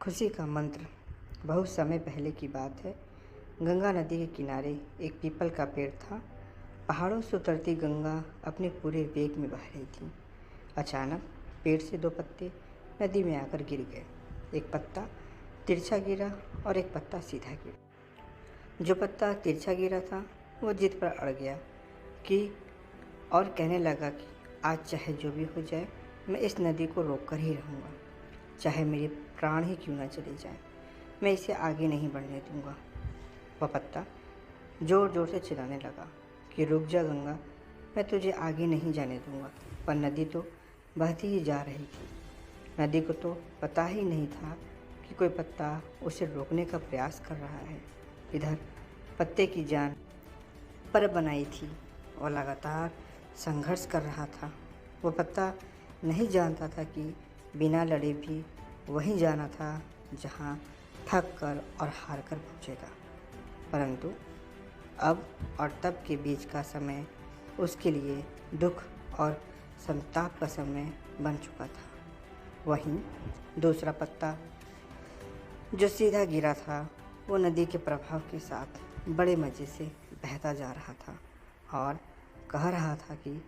खुशी का मंत्र। बहुत समय पहले की बात है। गंगा नदी के किनारे एक पीपल का पेड़ था। पहाड़ों से उतरती गंगा अपने पूरे वेग में बह रही थी। अचानक पेड़ से दो पत्ते नदी में आकर गिर गए। एक पत्ता तिरछा गिरा और एक पत्ता सीधा गिरा। जो पत्ता तिरछा गिरा था वो जिद पर अड़ गया और कहने लगा कि आज चाहे जो भी हो जाए, मैं इस नदी को रोक कर ही रहूँगा। चाहे मेरे प्राण ही क्यों ना चले जाएं, मैं इसे आगे नहीं बढ़ने दूंगा। वह पत्ता ज़ोर ज़ोर से चिल्लाने लगा कि रुक जा गंगा, मैं तुझे आगे नहीं जाने दूंगा। पर नदी तो बहती ही जा रही थी। नदी को तो पता ही नहीं था कि कोई पत्ता उसे रोकने का प्रयास कर रहा है। इधर पत्ते की जान पर बनाई थी और लगातार संघर्ष कर रहा था। वह पत्ता नहीं जानता था कि बिना लड़े भी वहीं जाना था जहां थक कर और हार कर पहुँचेगा। परंतु अब और तब के बीच का समय उसके लिए दुख और संताप का समय बन चुका था। वहीं दूसरा पत्ता जो सीधा गिरा था वो नदी के प्रभाव के साथ बड़े मज़े से बहता जा रहा था और कह रहा था कि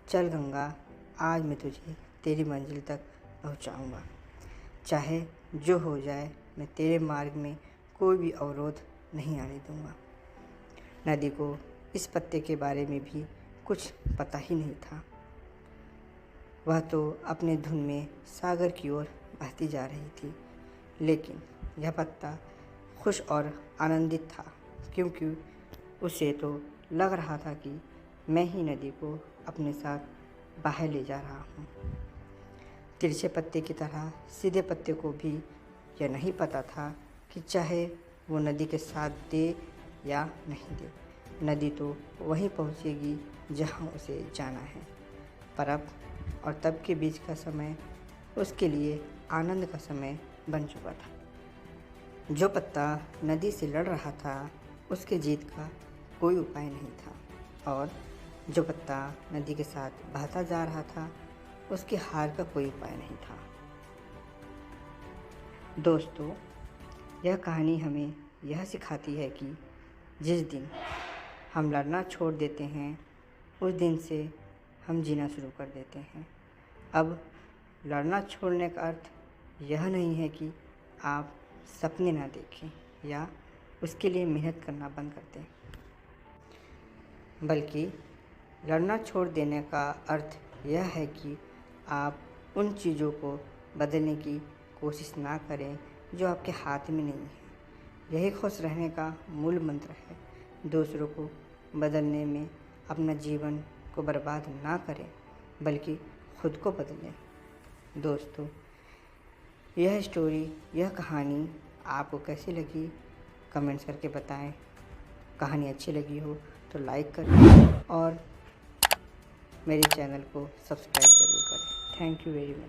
चल गंगा, आज मैं तुझे तेरी मंजिल तक पहुंचाऊंगा। चाहे जो हो जाए, मैं तेरे मार्ग में कोई भी अवरोध नहीं आने दूंगा। नदी को इस पत्ते के बारे में भी कुछ पता ही नहीं था। वह तो अपने धुन में सागर की ओर बहती जा रही थी, लेकिन यह पत्ता खुश और आनंदित था क्योंकि उसे तो लग रहा था कि मैं ही नदी को अपने साथ बाहर ले जा रहा हूँ। तिरछे पत्ते की तरह सीधे पत्ते को भी यह नहीं पता था कि चाहे वो नदी के साथ दे या नहीं दे, नदी तो वहीं पहुँचेगी जहाँ उसे जाना है। पर अब और तब के बीच का समय उसके लिए आनंद का समय बन चुका था। जो पत्ता नदी से लड़ रहा था, उसके जीत का कोई उपाय नहीं था और जो पत्ता नदी के साथ बहता जा रहा था, उसकी हार का कोई उपाय नहीं था। दोस्तों, यह कहानी हमें यह सिखाती है कि जिस दिन हम लड़ना छोड़ देते हैं, उस दिन से हम जीना शुरू कर देते हैं। अब लड़ना छोड़ने का अर्थ यह नहीं है कि आप सपने ना देखें या उसके लिए मेहनत करना बंद कर दें, बल्कि लड़ना छोड़ देने का अर्थ यह है कि आप उन चीज़ों को बदलने की कोशिश ना करें जो आपके हाथ में नहीं है। यही खुश रहने का मूल मंत्र है। दूसरों को बदलने में अपना जीवन को बर्बाद ना करें, बल्कि खुद को बदलें। दोस्तों, यह स्टोरी, यह कहानी आपको कैसी लगी कमेंट्स करके बताएं। कहानी अच्छी लगी हो तो लाइक करें और मेरे चैनल को सब्सक्राइब ज़रूर करें। Thank you very much.